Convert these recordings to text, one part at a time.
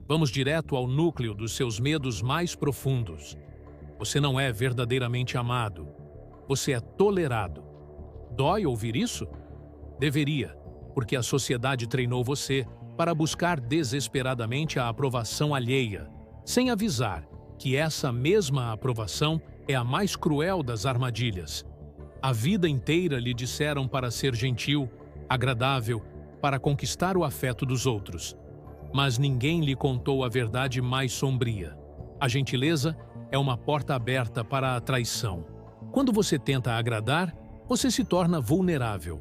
Vamos direto ao núcleo dos seus medos mais profundos. Você não é verdadeiramente amado. Você é tolerado. Dói ouvir isso? Deveria, porque a sociedade treinou você para buscar desesperadamente a aprovação alheia, sem avisar que essa mesma aprovação é a mais cruel das armadilhas. A vida inteira lhe disseram para ser gentil, agradável, para conquistar o afeto dos outros. Mas ninguém lhe contou a verdade mais sombria. A gentileza é uma porta aberta para a traição. Quando você tenta agradar, você se torna vulnerável.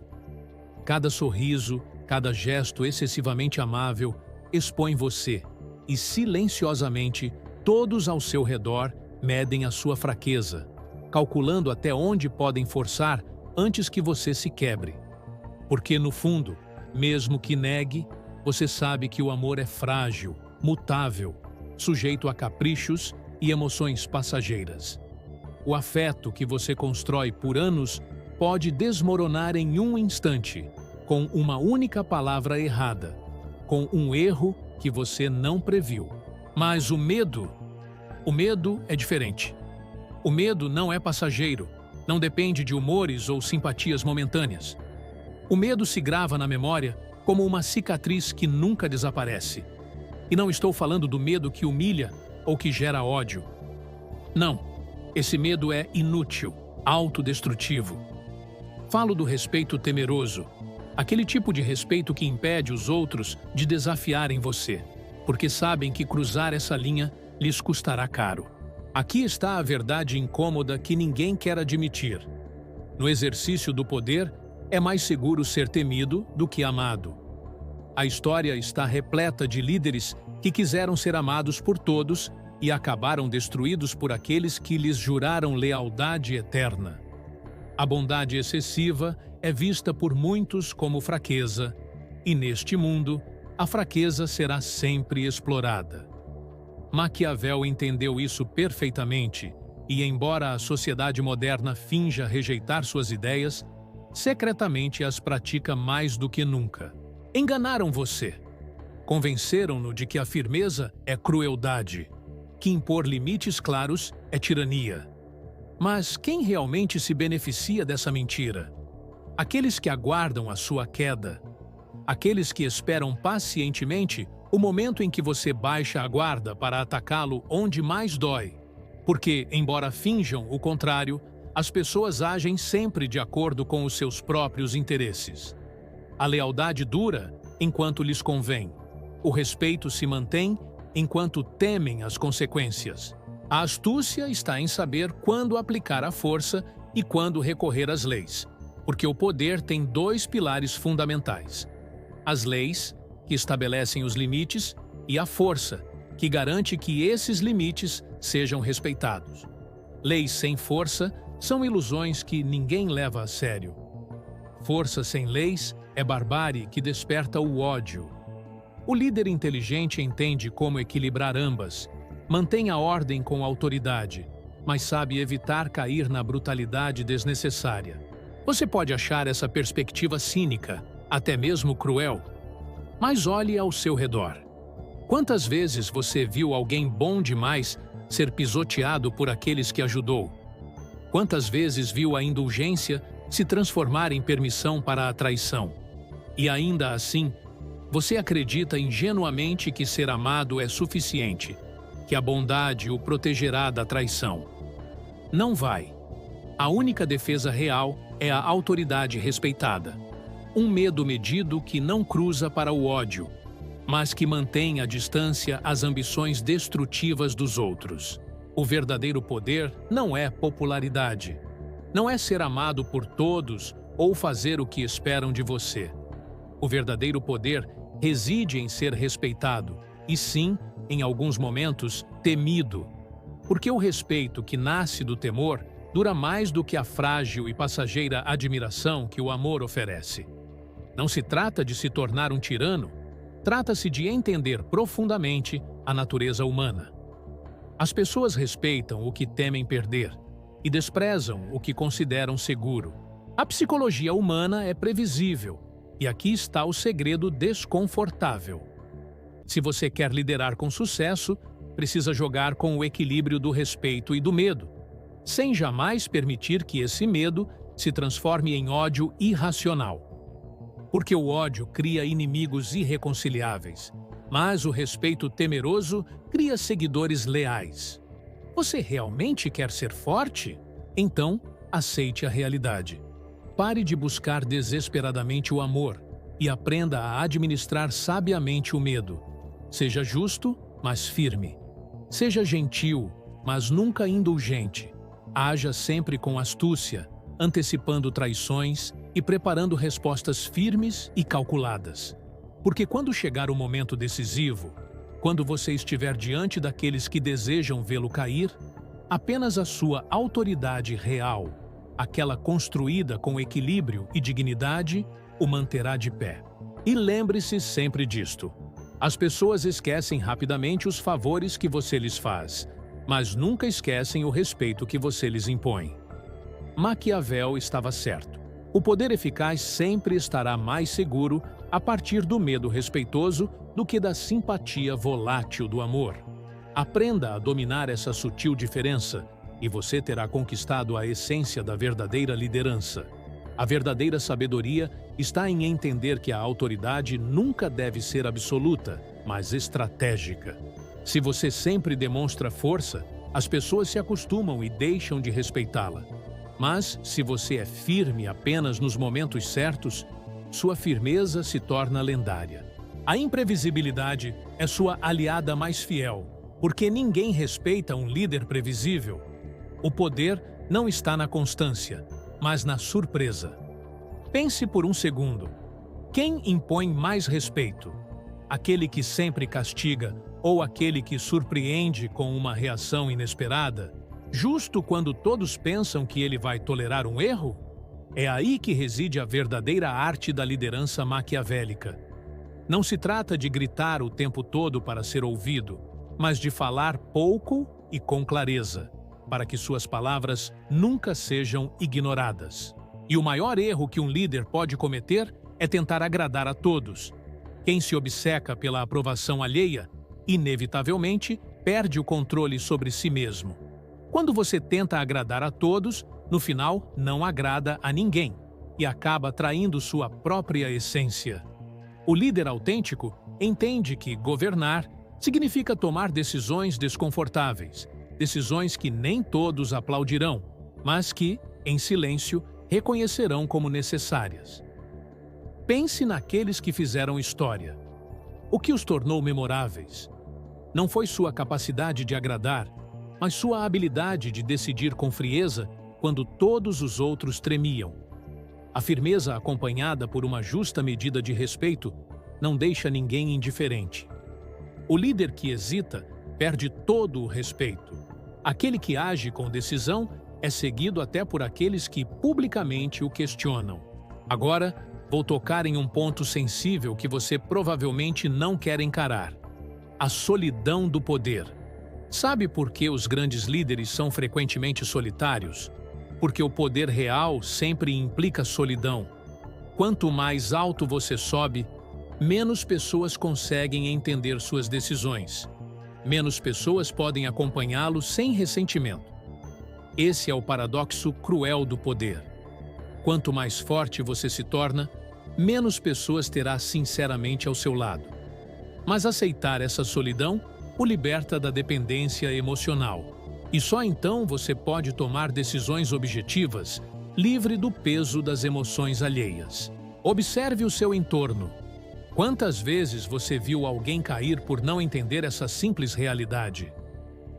Cada sorriso, cada gesto excessivamente amável expõe você, e silenciosamente todos ao seu redor medem a sua fraqueza, calculando até onde podem forçar antes que você se quebre. Porque, no fundo, mesmo que negue, você sabe que o amor é frágil, mutável, sujeito a caprichos e emoções passageiras. O afeto que você constrói por anos pode desmoronar em um instante, com uma única palavra errada, com um erro que você não previu. Mas o medo é diferente. O medo não é passageiro, não depende de humores ou simpatias momentâneas. O medo se grava na memória como uma cicatriz que nunca desaparece. E não estou falando do medo que humilha ou que gera ódio. Não, esse medo é inútil, autodestrutivo. Falo do respeito temeroso, aquele tipo de respeito que impede os outros de desafiarem você, porque sabem que cruzar essa linha lhes custará caro. Aqui está a verdade incômoda que ninguém quer admitir. No exercício do poder, é mais seguro ser temido do que amado. A história está repleta de líderes que quiseram ser amados por todos e acabaram destruídos por aqueles que lhes juraram lealdade eterna. A bondade excessiva é vista por muitos como fraqueza, e neste mundo, a fraqueza será sempre explorada. Maquiavel entendeu isso perfeitamente e, embora a sociedade moderna finja rejeitar suas ideias, secretamente as pratica mais do que nunca. Enganaram você. Convenceram-no de que a firmeza é crueldade, que impor limites claros é tirania. Mas quem realmente se beneficia dessa mentira? Aqueles que aguardam a sua queda. Aqueles que esperam pacientemente o momento em que você baixa a guarda para atacá-lo onde mais dói. Porque, embora finjam o contrário, as pessoas agem sempre de acordo com os seus próprios interesses. A lealdade dura enquanto lhes convém. O respeito se mantém enquanto temem as consequências. A astúcia está em saber quando aplicar a força e quando recorrer às leis, porque o poder tem dois pilares fundamentais: as leis, que estabelecem os limites, e a força, que garante que esses limites sejam respeitados. Leis sem força são ilusões que ninguém leva a sério. Força sem leis é barbárie que desperta o ódio. O líder inteligente entende como equilibrar ambas, mantém a ordem com autoridade, mas sabe evitar cair na brutalidade desnecessária. Você pode achar essa perspectiva cínica, até mesmo cruel, mas olhe ao seu redor. Quantas vezes você viu alguém bom demais ser pisoteado por aqueles que ajudou? Quantas vezes viu a indulgência se transformar em permissão para a traição? E ainda assim, você acredita ingenuamente que ser amado é suficiente, que a bondade o protegerá da traição. Não vai. A única defesa real é a autoridade respeitada. Um medo medido que não cruza para o ódio, mas que mantém à distância as ambições destrutivas dos outros. O verdadeiro poder não é popularidade. Não é ser amado por todos ou fazer o que esperam de você. O verdadeiro poder reside em ser respeitado e, sim, em alguns momentos, temido. Porque o respeito que nasce do temor dura mais do que a frágil e passageira admiração que o amor oferece. Não se trata de se tornar um tirano, trata-se de entender profundamente a natureza humana. As pessoas respeitam o que temem perder e desprezam o que consideram seguro. A psicologia humana é previsível, e aqui está o segredo desconfortável. Se você quer liderar com sucesso, precisa jogar com o equilíbrio do respeito e do medo, sem jamais permitir que esse medo se transforme em ódio irracional. Porque o ódio cria inimigos irreconciliáveis, mas o respeito temeroso cria seguidores leais. Você realmente quer ser forte? Então, aceite a realidade. Pare de buscar desesperadamente o amor e aprenda a administrar sabiamente o medo. Seja justo, mas firme. Seja gentil, mas nunca indulgente. Haja sempre com astúcia, antecipando traições e preparando respostas firmes e calculadas. Porque quando chegar o momento decisivo, quando você estiver diante daqueles que desejam vê-lo cair, apenas a sua autoridade real, aquela construída com equilíbrio e dignidade, o manterá de pé. E lembre-se sempre disto: as pessoas esquecem rapidamente os favores que você lhes faz, mas nunca esquecem o respeito que você lhes impõe. Maquiavel estava certo. O poder eficaz sempre estará mais seguro a partir do medo respeitoso do que da simpatia volátil do amor. Aprenda a dominar essa sutil diferença e você terá conquistado a essência da verdadeira liderança. A verdadeira sabedoria está em entender que a autoridade nunca deve ser absoluta, mas estratégica. Se você sempre demonstra força, as pessoas se acostumam e deixam de respeitá-la. Mas, se você é firme apenas nos momentos certos, sua firmeza se torna lendária. A imprevisibilidade é sua aliada mais fiel, porque ninguém respeita um líder previsível. O poder não está na constância, mas na surpresa. Pense por um segundo. Quem impõe mais respeito? Aquele que sempre castiga ou aquele que surpreende com uma reação inesperada, justo quando todos pensam que ele vai tolerar um erro? É aí que reside a verdadeira arte da liderança maquiavélica. Não se trata de gritar o tempo todo para ser ouvido, mas de falar pouco e com clareza, para que suas palavras nunca sejam ignoradas. E o maior erro que um líder pode cometer é tentar agradar a todos. Quem se obceca pela aprovação alheia, inevitavelmente, perde o controle sobre si mesmo. Quando você tenta agradar a todos, no final não agrada a ninguém e acaba traindo sua própria essência. O líder autêntico entende que governar significa tomar decisões desconfortáveis, decisões que nem todos aplaudirão, mas que, em silêncio, reconhecerão como necessárias. Pense naqueles que fizeram história. O que os tornou memoráveis? Não foi sua capacidade de agradar, mas sua habilidade de decidir com frieza quando todos os outros tremiam. A firmeza acompanhada por uma justa medida de respeito não deixa ninguém indiferente. O líder que hesita perde todo o respeito. Aquele que age com decisão é seguido até por aqueles que publicamente o questionam. Agora, vou tocar em um ponto sensível que você provavelmente não quer encarar: a solidão do poder. Sabe por que os grandes líderes são frequentemente solitários? Porque o poder real sempre implica solidão. Quanto mais alto você sobe, menos pessoas conseguem entender suas decisões. Menos pessoas podem acompanhá-lo sem ressentimento. Esse é o paradoxo cruel do poder. Quanto mais forte você se torna, menos pessoas terá sinceramente ao seu lado. Mas aceitar essa solidão o liberta da dependência emocional. E só então você pode tomar decisões objetivas, livre do peso das emoções alheias. Observe o seu entorno. Quantas vezes você viu alguém cair por não entender essa simples realidade?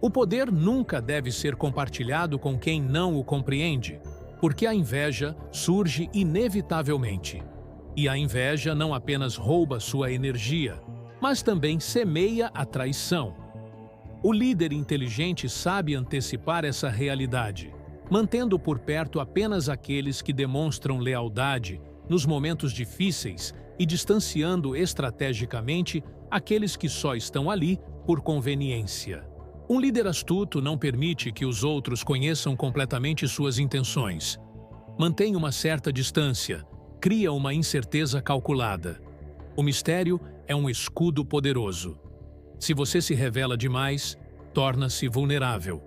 O poder nunca deve ser compartilhado com quem não o compreende, porque a inveja surge inevitavelmente. E a inveja não apenas rouba sua energia, mas também semeia a traição. O líder inteligente sabe antecipar essa realidade, mantendo por perto apenas aqueles que demonstram lealdade nos momentos difíceis e distanciando estrategicamente aqueles que só estão ali por conveniência. Um líder astuto não permite que os outros conheçam completamente suas intenções. Mantém uma certa distância, cria uma incerteza calculada. O mistério é um escudo poderoso. Se você se revela demais, torna-se vulnerável.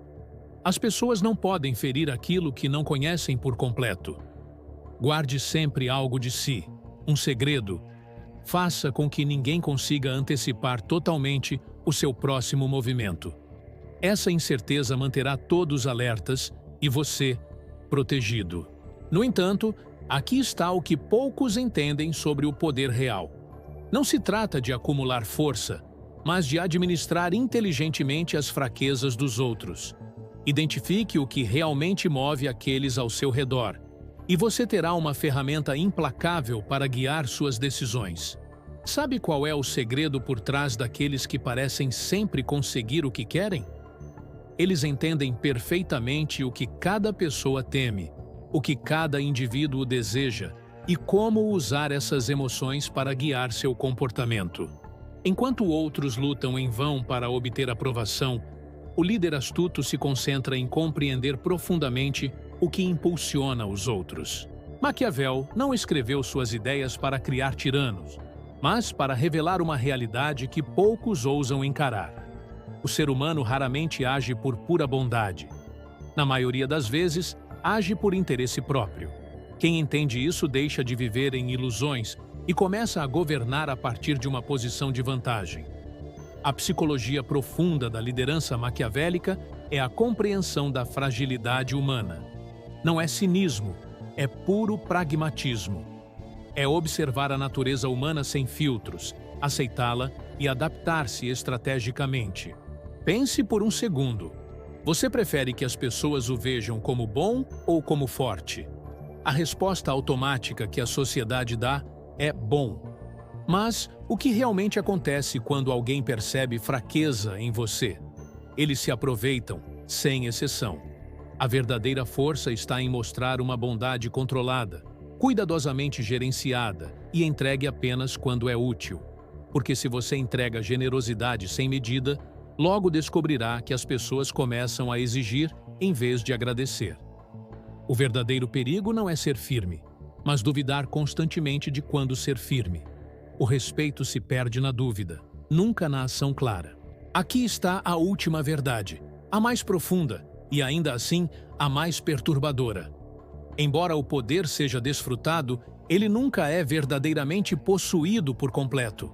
As pessoas não podem ferir aquilo que não conhecem por completo. Guarde sempre algo de si, um segredo. Faça com que ninguém consiga antecipar totalmente o seu próximo movimento. Essa incerteza manterá todos alertas e você protegido. No entanto, aqui está o que poucos entendem sobre o poder real. Não se trata de acumular força, mas de administrar inteligentemente as fraquezas dos outros. Identifique o que realmente move aqueles ao seu redor, e você terá uma ferramenta implacável para guiar suas decisões. Sabe qual é o segredo por trás daqueles que parecem sempre conseguir o que querem? Eles entendem perfeitamente o que cada pessoa teme, o que cada indivíduo deseja e como usar essas emoções para guiar seu comportamento. Enquanto outros lutam em vão para obter aprovação, o líder astuto se concentra em compreender profundamente o que impulsiona os outros. Maquiavel não escreveu suas ideias para criar tiranos, mas para revelar uma realidade que poucos ousam encarar. O ser humano raramente age por pura bondade. Na maioria das vezes, age por interesse próprio. Quem entende isso deixa de viver em ilusões e começa a governar a partir de uma posição de vantagem. A psicologia profunda da liderança maquiavélica é a compreensão da fragilidade humana. Não é cinismo, é puro pragmatismo. É observar a natureza humana sem filtros, aceitá-la e adaptar-se estrategicamente. Pense por um segundo. Você prefere que as pessoas o vejam como bom ou como forte? A resposta automática que a sociedade dá é bom. Mas o que realmente acontece quando alguém percebe fraqueza em você? Eles se aproveitam, sem exceção. A verdadeira força está em mostrar uma bondade controlada, cuidadosamente gerenciada e entregue apenas quando é útil. Porque se você entrega generosidade sem medida, logo descobrirá que as pessoas começam a exigir em vez de agradecer. O verdadeiro perigo não é ser firme, mas duvidar constantemente de quando ser firme. O respeito se perde na dúvida, nunca na ação clara. Aqui está a última verdade, a mais profunda e, ainda assim, a mais perturbadora. Embora o poder seja desfrutado, ele nunca é verdadeiramente possuído por completo.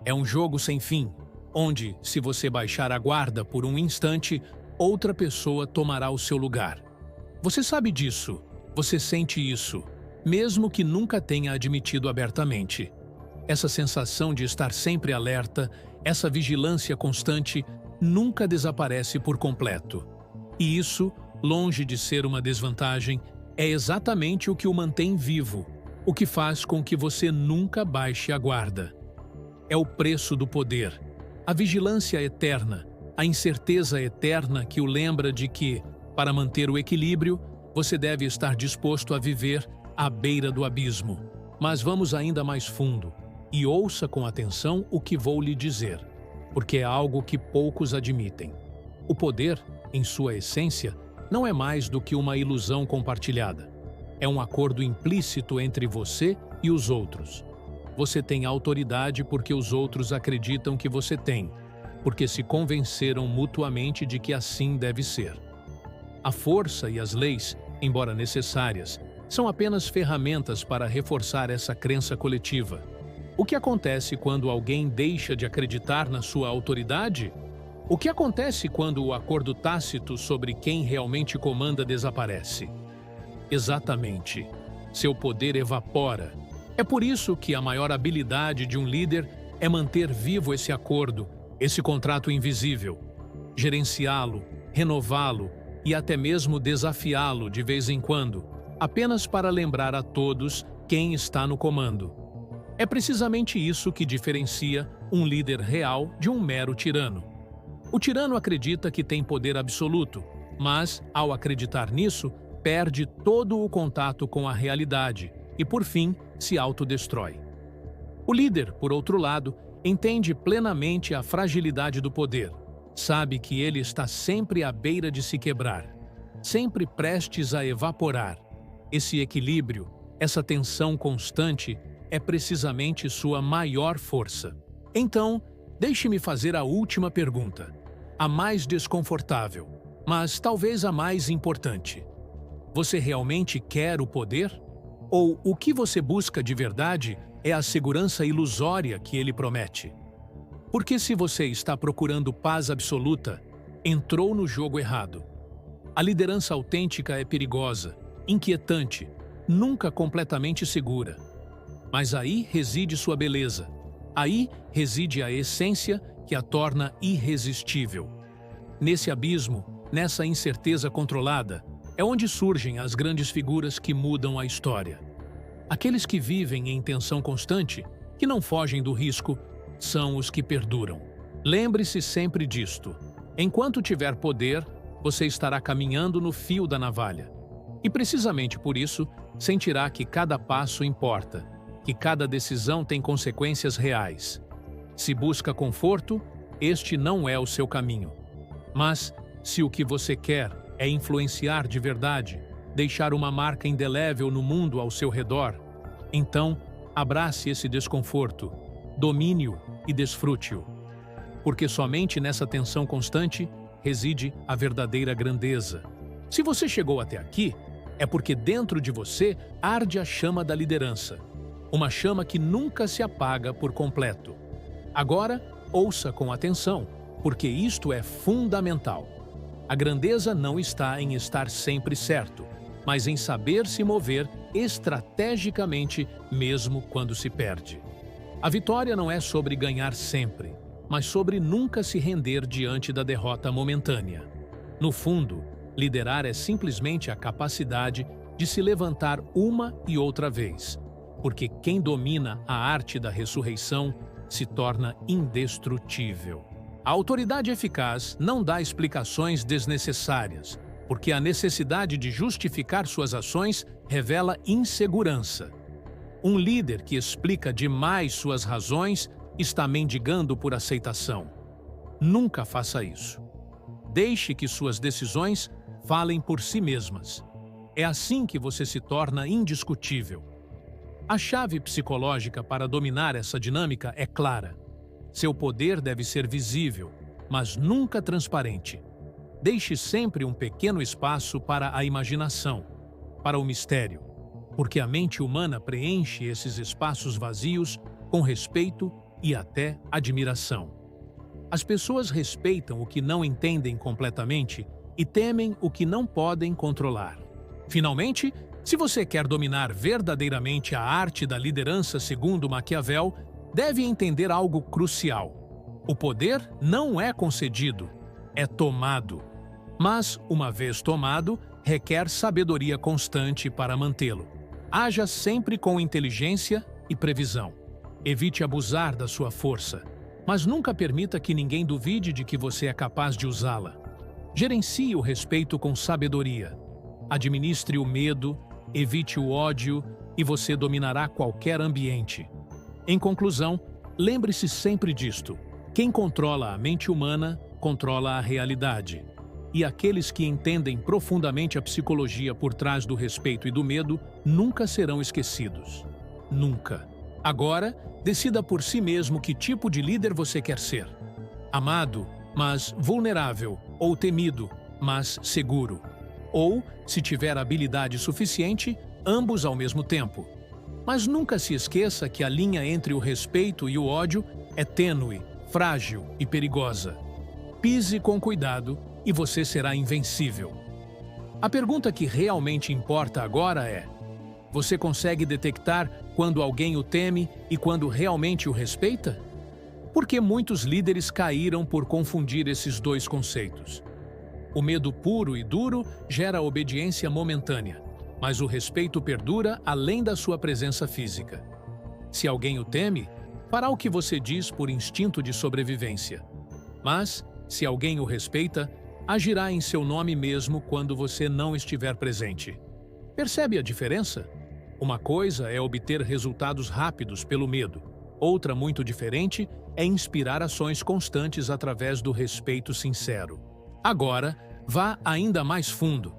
É um jogo sem fim, onde, se você baixar a guarda por um instante, outra pessoa tomará o seu lugar. Você sabe disso, você sente isso, mesmo que nunca tenha admitido abertamente. Essa sensação de estar sempre alerta, essa vigilância constante, nunca desaparece por completo. E isso, longe de ser uma desvantagem, é exatamente o que o mantém vivo, o que faz com que você nunca baixe a guarda. É o preço do poder, a vigilância eterna, a incerteza eterna que o lembra de que, para manter o equilíbrio, você deve estar disposto a viver à beira do abismo. Mas vamos ainda mais fundo e ouça com atenção o que vou lhe dizer, porque é algo que poucos admitem. O poder, em sua essência, não é mais do que uma ilusão compartilhada. É um acordo implícito entre você e os outros. Você tem autoridade porque os outros acreditam que você tem, porque se convenceram mutuamente de que assim deve ser. A força e as leis, embora necessárias, são apenas ferramentas para reforçar essa crença coletiva. O que acontece quando alguém deixa de acreditar na sua autoridade? O que acontece quando o acordo tácito sobre quem realmente comanda desaparece? Exatamente. Seu poder evapora. É por isso que a maior habilidade de um líder é manter vivo esse acordo, esse contrato invisível, gerenciá-lo, renová-lo e até mesmo desafiá-lo de vez em quando, apenas para lembrar a todos quem está no comando. É precisamente isso que diferencia um líder real de um mero tirano. O tirano acredita que tem poder absoluto, mas, ao acreditar nisso, perde todo o contato com a realidade e, por fim, se autodestrói. O líder, por outro lado, entende plenamente a fragilidade do poder. Sabe que ele está sempre à beira de se quebrar, sempre prestes a evaporar. Esse equilíbrio, essa tensão constante, é precisamente sua maior força. Então, Deixe-me fazer a última pergunta, a mais desconfortável, mas talvez a mais importante. Você realmente quer o poder? Ou o que você busca de verdade é a segurança ilusória que ele promete? Porque se você está procurando paz absoluta, entrou no jogo errado. A liderança autêntica é perigosa, inquietante, nunca completamente segura. Mas aí reside sua beleza. Aí reside a essência que a torna irresistível. Nesse abismo, nessa incerteza controlada, é onde surgem as grandes figuras que mudam a história. Aqueles que vivem em tensão constante, que não fogem do risco, são os que perduram. Lembre-se sempre disto. Enquanto tiver poder, você estará caminhando no fio da navalha. E precisamente por isso, sentirá que cada passo importa, que cada decisão tem consequências reais. Se busca conforto, este não é o seu caminho. Mas, se o que você quer é influenciar de verdade, deixar uma marca indelével no mundo ao seu redor, então, abrace esse desconforto, domine-o e desfrute-o. Porque somente nessa tensão constante reside a verdadeira grandeza. Se você chegou até aqui, é porque dentro de você arde a chama da liderança, uma chama que nunca se apaga por completo. Agora, ouça com atenção, porque isto é fundamental. A grandeza não está em estar sempre certo, mas em saber se mover estrategicamente mesmo quando se perde. A vitória não é sobre ganhar sempre, mas sobre nunca se render diante da derrota momentânea. No fundo, liderar é simplesmente a capacidade de se levantar uma e outra vez, porque quem domina a arte da ressurreição se torna indestrutível. A autoridade eficaz não dá explicações desnecessárias, porque a necessidade de justificar suas ações revela insegurança. Um líder que explica demais suas razões está mendigando por aceitação. Nunca faça isso. Deixe que suas decisões falem por si mesmas. É assim que você se torna indiscutível. A chave psicológica para dominar essa dinâmica é clara. Seu poder deve ser visível, mas nunca transparente. Deixe sempre um pequeno espaço para a imaginação, para o mistério, porque a mente humana preenche esses espaços vazios com respeito e até admiração. As pessoas respeitam o que não entendem completamente e temem o que não podem controlar. Finalmente, se você quer dominar verdadeiramente a arte da liderança segundo Maquiavel, deve entender algo crucial. O poder não é concedido, é tomado. Mas, uma vez tomado, requer sabedoria constante para mantê-lo. Haja sempre com inteligência e previsão. Evite abusar da sua força, mas nunca permita que ninguém duvide de que você é capaz de usá-la. Gerencie o respeito com sabedoria. Administre o medo, evite o ódio e você dominará qualquer ambiente. Em conclusão, lembre-se sempre disto. Quem controla a mente humana, controla a realidade. E aqueles que entendem profundamente a psicologia por trás do respeito e do medo nunca serão esquecidos. Nunca. Agora, decida por si mesmo que tipo de líder você quer ser. Amado, mas vulnerável, ou temido, mas seguro. Ou, se tiver habilidade suficiente, ambos ao mesmo tempo. Mas nunca se esqueça que a linha entre o respeito e o ódio é tênue, frágil e perigosa. Pise com cuidado e você será invencível. A pergunta que realmente importa agora é: você consegue detectar quando alguém o teme e quando realmente o respeita? Porque muitos líderes caíram por confundir esses dois conceitos. O medo puro e duro gera obediência momentânea, mas o respeito perdura além da sua presença física. Se alguém o teme, fará o que você diz por instinto de sobrevivência. Mas, se alguém o respeita, agirá em seu nome mesmo quando você não estiver presente. Percebe a diferença? Uma coisa é obter resultados rápidos pelo medo. Outra, muito diferente, é inspirar ações constantes através do respeito sincero. Agora, vá ainda mais fundo.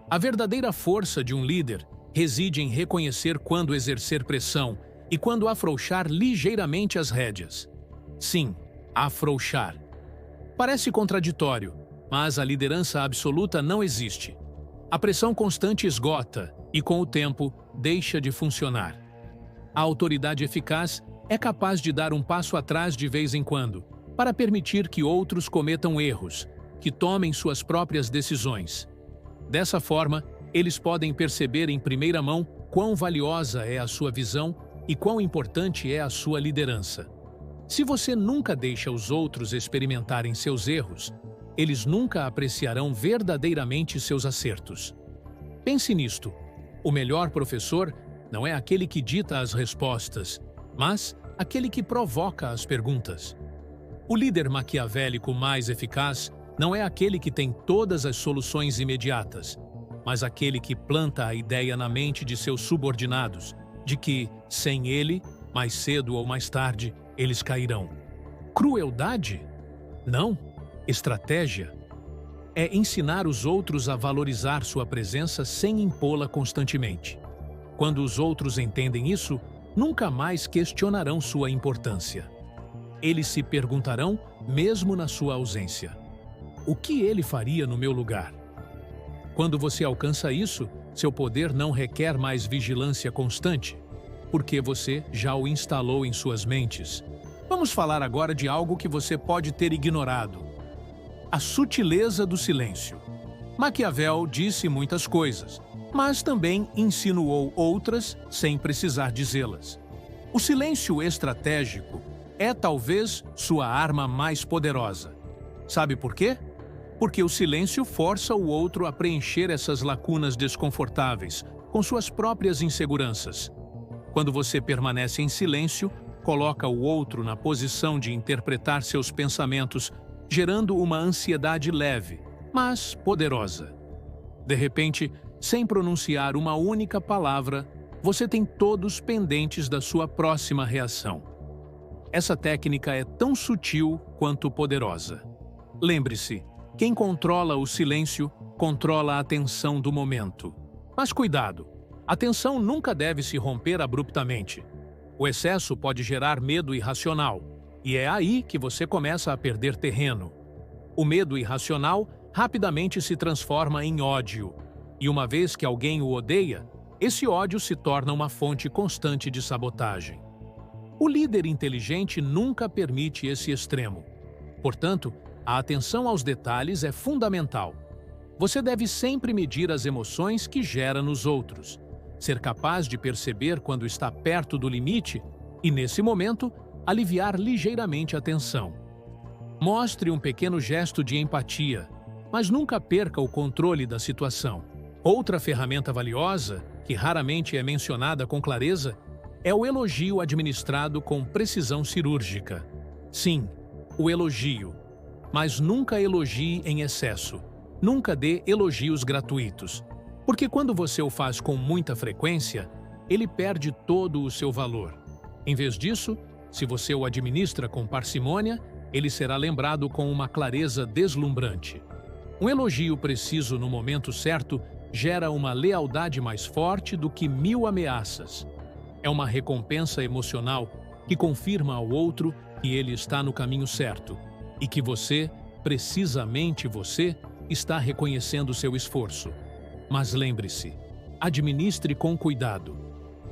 A verdadeira força de um líder reside em reconhecer quando exercer pressão e quando afrouxar ligeiramente as rédeas. Sim, afrouxar. Parece contraditório, mas a liderança absoluta não existe. A pressão constante esgota e, com o tempo, deixa de funcionar. A autoridade eficaz é capaz de dar um passo atrás de vez em quando, para permitir que outros cometam erros, que tomem suas próprias decisões. Dessa forma, eles podem perceber em primeira mão quão valiosa é a sua visão e quão importante é a sua liderança. Se você nunca deixa os outros experimentarem seus erros, eles nunca apreciarão verdadeiramente seus acertos. Pense nisto: o melhor professor não é aquele que dita as respostas, mas aquele que provoca as perguntas. O líder maquiavélico mais eficaz não é aquele que tem todas as soluções imediatas, mas aquele que planta a ideia na mente de seus subordinados de que, sem ele, mais cedo ou mais tarde, eles cairão. Crueldade? Não. Estratégia é ensinar os outros a valorizar sua presença sem impô-la constantemente. Quando os outros entendem isso, nunca mais questionarão sua importância. Eles se perguntarão, mesmo na sua ausência: o que ele faria no meu lugar? Quando você alcança isso, seu poder não requer mais vigilância constante, porque você já o instalou em suas mentes. Vamos falar agora de algo que você pode ter ignorado: a sutileza do silêncio. Maquiavel disse muitas coisas, mas também insinuou outras sem precisar dizê-las. O silêncio estratégico é talvez sua arma mais poderosa. Sabe por quê? Porque o silêncio força o outro a preencher essas lacunas desconfortáveis com suas próprias inseguranças. Quando você permanece em silêncio, coloca o outro na posição de interpretar seus pensamentos, gerando uma ansiedade leve, mas poderosa. De repente, sem pronunciar uma única palavra, você tem todos pendentes da sua próxima reação. Essa técnica é tão sutil quanto poderosa. Lembre-se, quem controla o silêncio, controla a tensão do momento. Mas cuidado, a tensão nunca deve se romper abruptamente. O excesso pode gerar medo irracional, e é aí que você começa a perder terreno. O medo irracional rapidamente se transforma em ódio, e uma vez que alguém o odeia, esse ódio se torna uma fonte constante de sabotagem. O líder inteligente nunca permite esse extremo. Portanto, a atenção aos detalhes é fundamental. Você deve sempre medir as emoções que gera nos outros, ser capaz de perceber quando está perto do limite e, nesse momento, aliviar ligeiramente a tensão. Mostre um pequeno gesto de empatia, mas nunca perca o controle da situação. Outra ferramenta valiosa, que raramente é mencionada com clareza, é o elogio administrado com precisão cirúrgica. Sim, o elogio. Mas nunca elogie em excesso. Nunca dê elogios gratuitos. Porque quando você o faz com muita frequência, ele perde todo o seu valor. Em vez disso, se você o administra com parcimônia, ele será lembrado com uma clareza deslumbrante. Um elogio preciso no momento certo gera uma lealdade mais forte do que 1000 ameaças. É uma recompensa emocional que confirma ao outro que ele está no caminho certo e que você, precisamente você, está reconhecendo seu esforço. Mas lembre-se, administre com cuidado.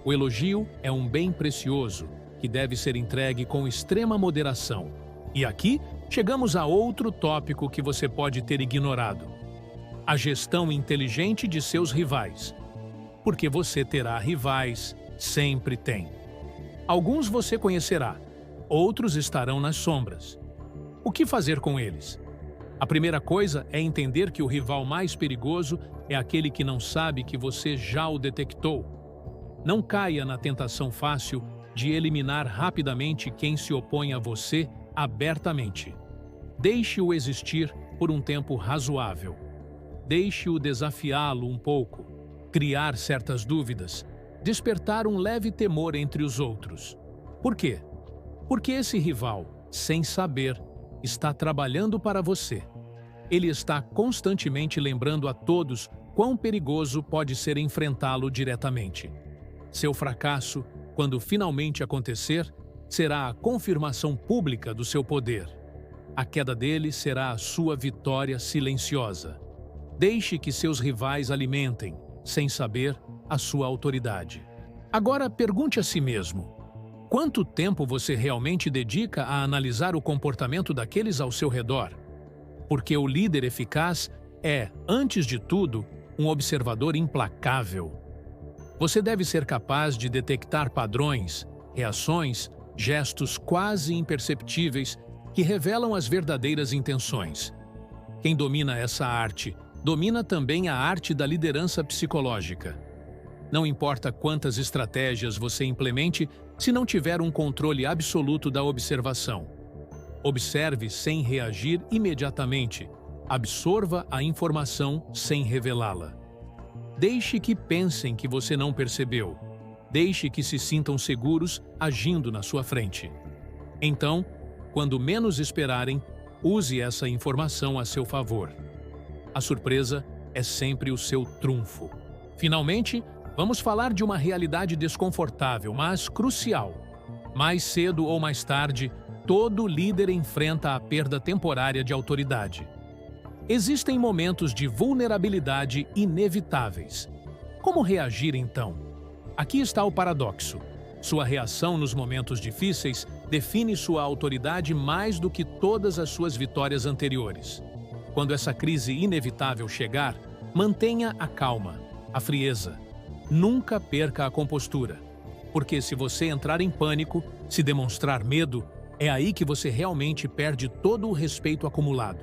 O elogio é um bem precioso que deve ser entregue com extrema moderação. E aqui chegamos a outro tópico que você pode ter ignorado: a gestão inteligente de seus rivais. Porque você terá rivais, sempre tem. Alguns você conhecerá, outros estarão nas sombras. O que fazer com eles? A primeira coisa é entender que o rival mais perigoso é aquele que não sabe que você já o detectou. Não caia na tentação fácil de eliminar rapidamente quem se opõe a você abertamente. Deixe-o existir por um tempo razoável. Deixe-o desafiá-lo um pouco, criar certas dúvidas, despertar um leve temor entre os outros. Por quê? Porque esse rival, sem saber, está trabalhando para você. Ele está constantemente lembrando a todos quão perigoso pode ser enfrentá-lo diretamente. Seu fracasso, quando finalmente acontecer, será a confirmação pública do seu poder. A queda dele será a sua vitória silenciosa. Deixe que seus rivais alimentem, sem saber, a sua autoridade. Agora pergunte a si mesmo: quanto tempo você realmente dedica a analisar o comportamento daqueles ao seu redor? Porque o líder eficaz é, antes de tudo, um observador implacável. Você deve ser capaz de detectar padrões, reações, gestos quase imperceptíveis que revelam as verdadeiras intenções. Quem domina essa arte, domina também a arte da liderança psicológica. Não importa quantas estratégias você implemente, se não tiver um controle absoluto da observação. Observe sem reagir imediatamente. Absorva a informação sem revelá-la. Deixe que pensem que você não percebeu. Deixe que se sintam seguros agindo na sua frente. Então, quando menos esperarem, use essa informação a seu favor. A surpresa é sempre o seu trunfo. Finalmente, vamos falar de uma realidade desconfortável, mas crucial. Mais cedo ou mais tarde, todo líder enfrenta a perda temporária de autoridade. Existem momentos de vulnerabilidade inevitáveis. Como reagir então? Aqui está o paradoxo. Sua reação nos momentos difíceis define sua autoridade mais do que todas as suas vitórias anteriores. Quando essa crise inevitável chegar, mantenha a calma, a frieza. Nunca perca a compostura. Porque se você entrar em pânico, se demonstrar medo, é aí que você realmente perde todo o respeito acumulado.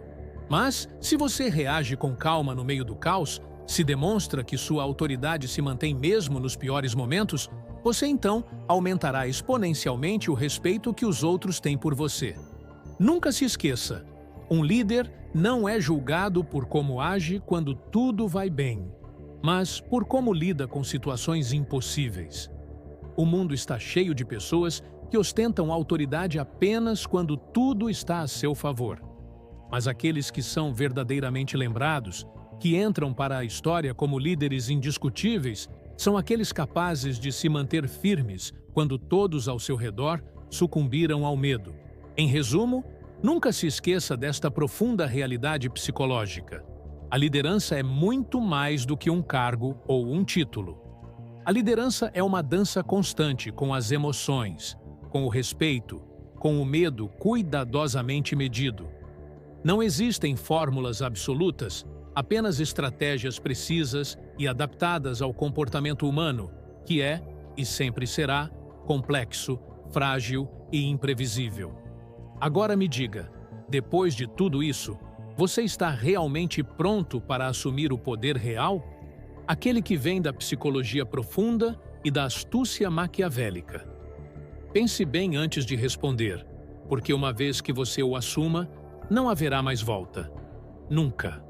Mas, se você reage com calma no meio do caos, se demonstra que sua autoridade se mantém mesmo nos piores momentos, você então aumentará exponencialmente o respeito que os outros têm por você. Nunca se esqueça, um líder não é julgado por como age quando tudo vai bem, mas por como lida com situações impossíveis. O mundo está cheio de pessoas que ostentam autoridade apenas quando tudo está a seu favor. Mas aqueles que são verdadeiramente lembrados, que entram para a história como líderes indiscutíveis, são aqueles capazes de se manter firmes quando todos ao seu redor sucumbiram ao medo. Em resumo, nunca se esqueça desta profunda realidade psicológica. A liderança é muito mais do que um cargo ou um título. A liderança é uma dança constante com as emoções, com o respeito, com o medo cuidadosamente medido. Não existem fórmulas absolutas, apenas estratégias precisas e adaptadas ao comportamento humano, que é, e sempre será, complexo, frágil e imprevisível. Agora me diga, depois de tudo isso, você está realmente pronto para assumir o poder real? Aquele que vem da psicologia profunda e da astúcia maquiavélica. Pense bem antes de responder, porque uma vez que você o assuma, não haverá mais volta. Nunca.